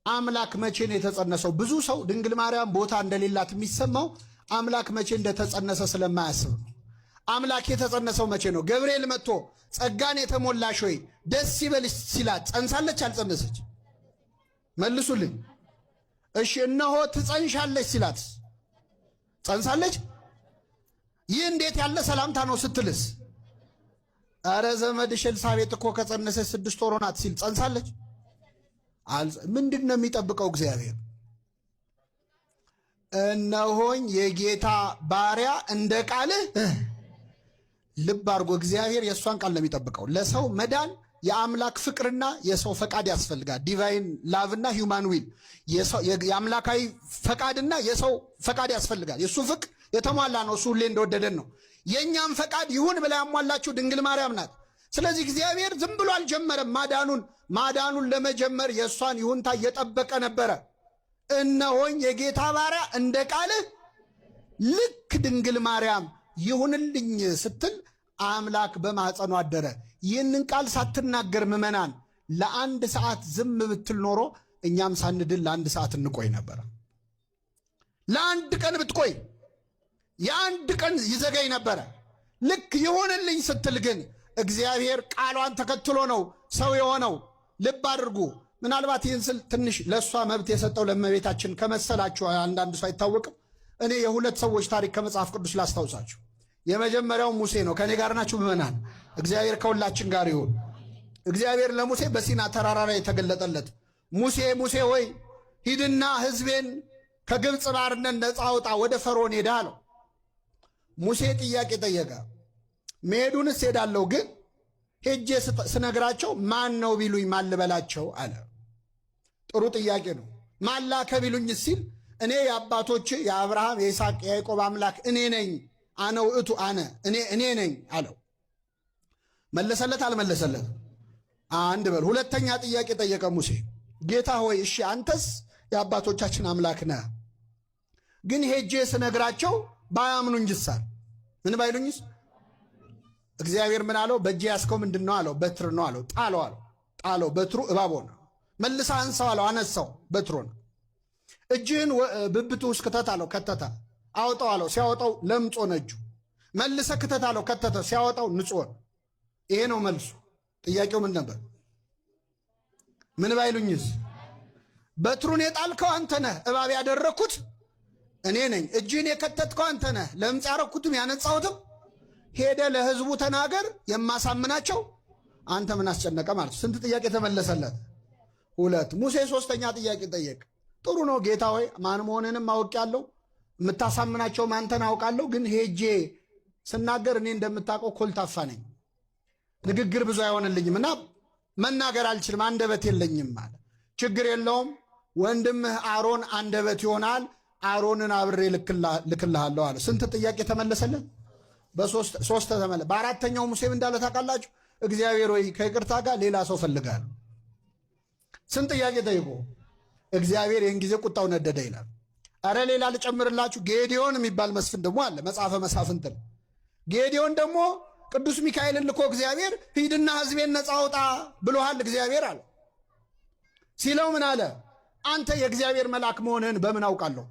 አምላክ መቼ ነው የተጸነሰው? ብዙ ሰው ድንግል ማርያም ቦታ እንደሌላት የሚሰማው አምላክ መቼ እንደተጸነሰ ስለማያስብ ነው። አምላክ የተጸነሰው መቼ ነው? ገብርኤል መጥቶ ጸጋን የተሞላሽ ሆይ ደስ ይበልሽ ሲላት ጸንሳለች አልጸነሰች? መልሱልኝ። እሺ እነሆ ትጸንሻለች ሲላት ጸንሳለች? ይህ እንዴት ያለ ሰላምታ ነው ስትልስ? አረ ዘመድሽ ኤልሳቤጥ እኮ ከጸነሰች 6 ወር ሆናት ሲል ጸንሳለች? ምንድን ነው የሚጠብቀው እግዚአብሔር? እነሆኝ የጌታ ባሪያ እንደ ቃልህ። ልብ አድርጎ እግዚአብሔር የእሷን ቃል ነው የሚጠብቀው። ለሰው መዳን የአምላክ ፍቅርና የሰው ፈቃድ ያስፈልጋል። ዲቫይን ላቭና ሂውማን ዊል፣ የአምላካዊ ፈቃድና የሰው ፈቃድ ያስፈልጋል። የእሱ ፍቅር የተሟላ ነው። እሱ ሁሌ እንደወደደን ነው። የእኛም ፈቃድ ይሁን ብላ ያሟላችሁ ድንግል ማርያም ናት። ስለዚህ እግዚአብሔር ዝም ብሎ አልጀመረም። ማዳኑን ለመጀመር የእሷን ይሁንታ እየጠበቀ ነበረ። እነሆኝ የጌታ ባሪያ እንደ ቃልህ። ልክ ድንግል ማርያም ይሁንልኝ ስትል አምላክ በማኅፀኗ አደረ። ይህንን ቃል ሳትናገር ምዕመናን ለአንድ ሰዓት ዝም ብትል ኖሮ እኛም ሳንድል ለአንድ ሰዓት እንቆይ ነበረ። ለአንድ ቀን ብትቆይ የአንድ ቀን ይዘገይ ነበረ። ልክ ይሁንልኝ ስትል ግን እግዚአብሔር ቃሏን ተከትሎ ነው ሰው የሆነው። ልብ አድርጉ። ምናልባት ይህን ስል ትንሽ ለእሷ መብት የሰጠው ለእመቤታችን ከመሰላችሁ አንዳንድ ሰው አይታወቅም። እኔ የሁለት ሰዎች ታሪክ ከመጽሐፍ ቅዱስ ላስታውሳችሁ። የመጀመሪያው ሙሴ ነው። ከእኔ ጋር ናችሁ ምዕመናን? እግዚአብሔር ከሁላችን ጋር ይሁን። እግዚአብሔር ለሙሴ በሲና ተራራ ላይ የተገለጠለት፣ ሙሴ ሙሴ ሆይ ሂድና ሕዝቤን ከግብፅ ባርነት ነፃ አውጣ፣ ወደ ፈርዖን ሄዳ አለው። ሙሴ ጥያቄ ጠየቀ። መሄዱንስ ሄዳለሁ፣ ግን ሄጄ ስነግራቸው ማን ነው ቢሉኝ ማን ልበላቸው አለ። ጥሩ ጥያቄ ነው። ማን ላከ ቢሉኝ ሲል እኔ የአባቶች የአብርሃም የይስሐቅ የያዕቆብ አምላክ እኔ ነኝ፣ አነ ውእቱ አነ እኔ ነኝ አለው። መለሰለት አልመለሰለት? አንድ በል። ሁለተኛ ጥያቄ ጠየቀ ሙሴ። ጌታ ሆይ እሺ አንተስ የአባቶቻችን አምላክ ነህ፣ ግን ሄጄ ስነግራቸው ባያምኑኝስ? ምን ባይሉኝስ? እግዚአብሔር ምን አለው? በእጄ ያስከው ምንድን ነው አለው? በትር ነው አለው። ጣለው አለው። ጣለው። በትሩ እባብ ሆነ። መልሳ አንሳው አለው። አነሳው። በትሮ ነው። እጅህን ብብቱ ውስጥ ክተት አለው። ከተተ። አወጣው አለው። ሲያወጣው ለምጾ ነጁ። መልሰ ክተት አለው። ከተተ። ሲያወጣው ንጹህ። ይሄ ነው መልሱ። ጥያቄው ምን ነበር? ምን ባይሉኝስ? በትሩን የጣልከው አንተ ነህ፣ እባብ ያደረኩት እኔ ነኝ። እጅህን የከተትከው አንተ ነህ፣ ለምጽ ያረኩትም ያነጻሁትም። ሄደ ለህዝቡ ተናገር የማሳምናቸው፣ አንተ ምን አስጨነቀ ማለት። ስንት ጥያቄ ተመለሰለት? 2። ሙሴ 3ኛ ጥያቄ ጠየቅ። ጥሩ ነው ጌታ ሆይ ማን መሆንንም አውቄያለሁ፣ የምታሳምናቸውም አንተን አውቃለሁ፣ ግን ሄጄ ስናገር እኔ እንደምታውቀው ኮልታፋ ነኝ፣ ንግግር ብዙ አይሆንልኝም እና መናገር አልችልም፣ አንደበት የለኝም አለ። ችግር የለውም ወንድምህ አሮን አንደበት ይሆናል፣ አሮንን አብሬ ልክልሃለሁ አለ። ስንት ጥያቄ ተመለሰለት? በ3 ተመለሰ። በ4ኛው ሙሴም እንዳለ ታውቃላችሁ፣ እግዚአብሔር ወይ ከይቅርታ ጋር ሌላ ሰው ፈልጋለሁ። ስንት ጥያቄ ጠይቆ እግዚአብሔር ይህን ጊዜ ቁጣው ነደደ ይላል። አረ ሌላ ልጨምርላችሁ። ጌዲዮን የሚባል መስፍን ደግሞ አለ መጽሐፈ መሳፍንት። ጌዲዮን ደግሞ ቅዱስ ሚካኤልን ልኮ እግዚአብሔር ሂድና ሕዝቤን ነፃ አውጣ ብሎሃል እግዚአብሔር አለ። ሲለው ምን አለ? አንተ የእግዚአብሔር መልአክ መሆንህን በምን አውቃለሁ?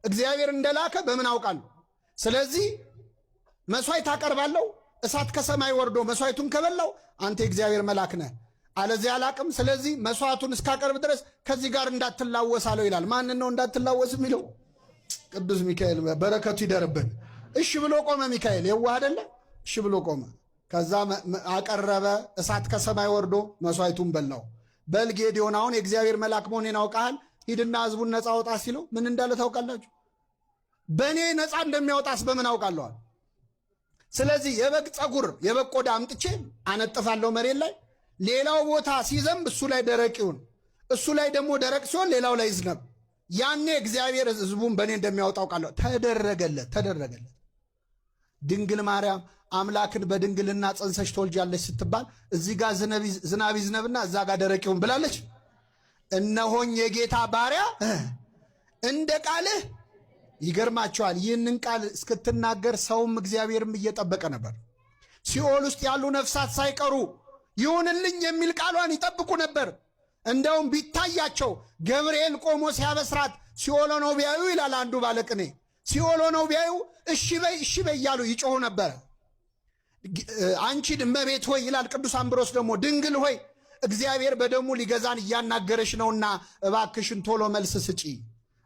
እግዚአብሔር እንደላከ በምን አውቃለሁ? ስለዚህ መስዋዕት አቀርባለሁ፣ እሳት ከሰማይ ወርዶ መስዋዕቱን ከበላው አንተ የእግዚአብሔር መልአክ ነህ፣ አለዚህ አላቅም። ስለዚህ መስዋዕቱን እስካቀርብ ድረስ ከዚህ ጋር እንዳትላወስ አለው ይላል። ማንን ነው እንዳትላወስ የሚለው? ቅዱስ ሚካኤል በረከቱ ይደርብን። እሺ ብሎ ቆመ ሚካኤል። የዋህ አይደለ? እሺ ብሎ ቆመ። ከዛ አቀረበ፣ እሳት ከሰማይ ወርዶ መስዋዕቱን በላው። በል ጌዲዮን አሁን የእግዚአብሔር መልአክ መሆኔን አውቃሃል፣ ሂድና ህዝቡን ነፃ አውጣ ሲለው ምን እንዳለ ታውቃላችሁ? በእኔ ነፃ እንደሚያወጣስ በምን አውቃለዋል? ስለዚህ የበግ ፀጉር የበግ ቆዳ አምጥቼ አነጥፋለሁ መሬት ላይ፣ ሌላው ቦታ ሲዘንብ እሱ ላይ ደረቅ ይሁን፣ እሱ ላይ ደግሞ ደረቅ ሲሆን ሌላው ላይ ይዝነብ። ያኔ እግዚአብሔር ህዝቡን በእኔ እንደሚያወጣ አውቃለሁ። ተደረገለት። ድንግል ማርያም አምላክን በድንግልና ጸንሰሽ ትወልጃለሽ ስትባል እዚህ ጋር ዝናብ ይዝነብና እዛ ጋር ደረቅ ይሁን ብላለች። እነሆኝ የጌታ ባሪያ እንደ ቃልህ። ይገርማቸዋል። ይህንን ቃል እስክትናገር ሰውም እግዚአብሔርም እየጠበቀ ነበር። ሲኦል ውስጥ ያሉ ነፍሳት ሳይቀሩ ይሁንልኝ የሚል ቃሏን ይጠብቁ ነበር። እንደውም ቢታያቸው ገብርኤል ቆሞ ሲያበስራት ሲኦል ሆነው ቢያዩ ይላል አንዱ ባለቅኔ፣ ሲኦል ሆነው ቢያዩ እሺ በይ እያሉ ይጮሁ ነበረ። አንቺ እመቤት ሆይ ይላል ቅዱስ አምብሮስ ደግሞ ድንግል ሆይ እግዚአብሔር በደሙ ሊገዛን እያናገረሽ ነውና እባክሽን ቶሎ መልስ ስጪ፣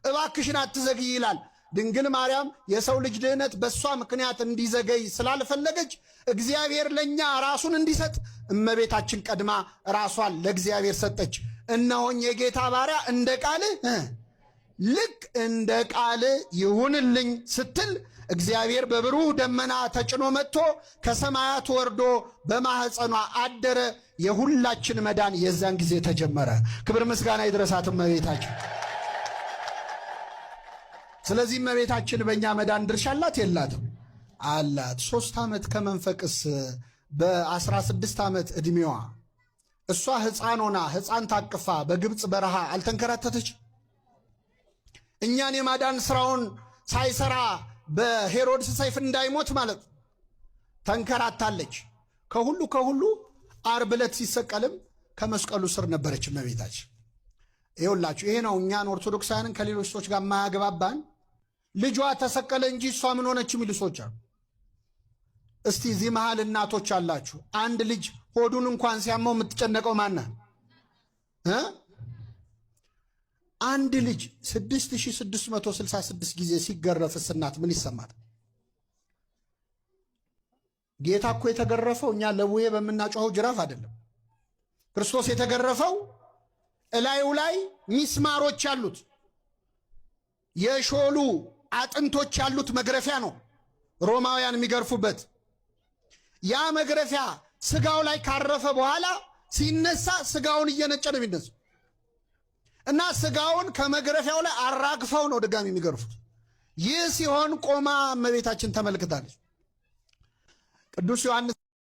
እባክሽን አትዘግይ ይላል። ድንግል ማርያም የሰው ልጅ ድህነት በእሷ ምክንያት እንዲዘገይ ስላልፈለገች እግዚአብሔር ለእኛ ራሱን እንዲሰጥ እመቤታችን ቀድማ ራሷን ለእግዚአብሔር ሰጠች። እነሆኝ የጌታ ባሪያ እንደ ቃልህ ልክ እንደ ቃልህ ይሁንልኝ ስትል እግዚአብሔር በብሩህ ደመና ተጭኖ መጥቶ ከሰማያት ወርዶ በማኅፀኗ አደረ። የሁላችን መዳን የዛን ጊዜ ተጀመረ። ክብር ምስጋና ይድረሳት እመቤታችን። ስለዚህ እመቤታችን በእኛ መዳን ድርሻ አላት የላትም? አላት። 3 ዓመት ከመንፈቅስ በ16 ዓመት ዕድሜዋ እሷ ሕፃን ሆና ሕፃን ታቅፋ በግብፅ በረሃ አልተንከራተተች? እኛን የማዳን ሥራውን ሳይሰራ በሄሮድስ ሰይፍ እንዳይሞት ማለት ተንከራታለች። ከሁሉ ዓርብ ዕለት ሲሰቀልም ከመስቀሉ ስር ነበረች እመቤታችን። ይኸውላችሁ ይሄ ነው እኛን ኦርቶዶክሳውያንን ከሌሎች ሰዎች ጋር ማያግባባን። ልጇ ተሰቀለ እንጂ እሷ ምን ሆነች የሚሉ ሰዎች አሉ። እስቲ እዚህ መሃል እናቶች አላችሁ፣ አንድ ልጅ ሆዱን እንኳን ሲያመው የምትጨነቀው ማና? አንድ ልጅ 6666 ጊዜ ሲገረፍስ እናት ምን ይሰማት? ጌታ እኮ የተገረፈው እኛ ለቡሄ በምናጮኸው ጅራፍ አይደለም። ክርስቶስ የተገረፈው እላዩ ላይ ሚስማሮች ያሉት የሾሉ አጥንቶች ያሉት መግረፊያ ነው ሮማውያን የሚገርፉበት። ያ መግረፊያ ስጋው ላይ ካረፈ በኋላ ሲነሳ ስጋውን እየነጨ ነው የሚነሳው እና ስጋውን ከመግረፊያው ላይ አራግፈው ነው ድጋሚ የሚገርፉት። ይህ ሲሆን ቆማ እመቤታችን ተመልክታለች። ቅዱስ ዮሐንስ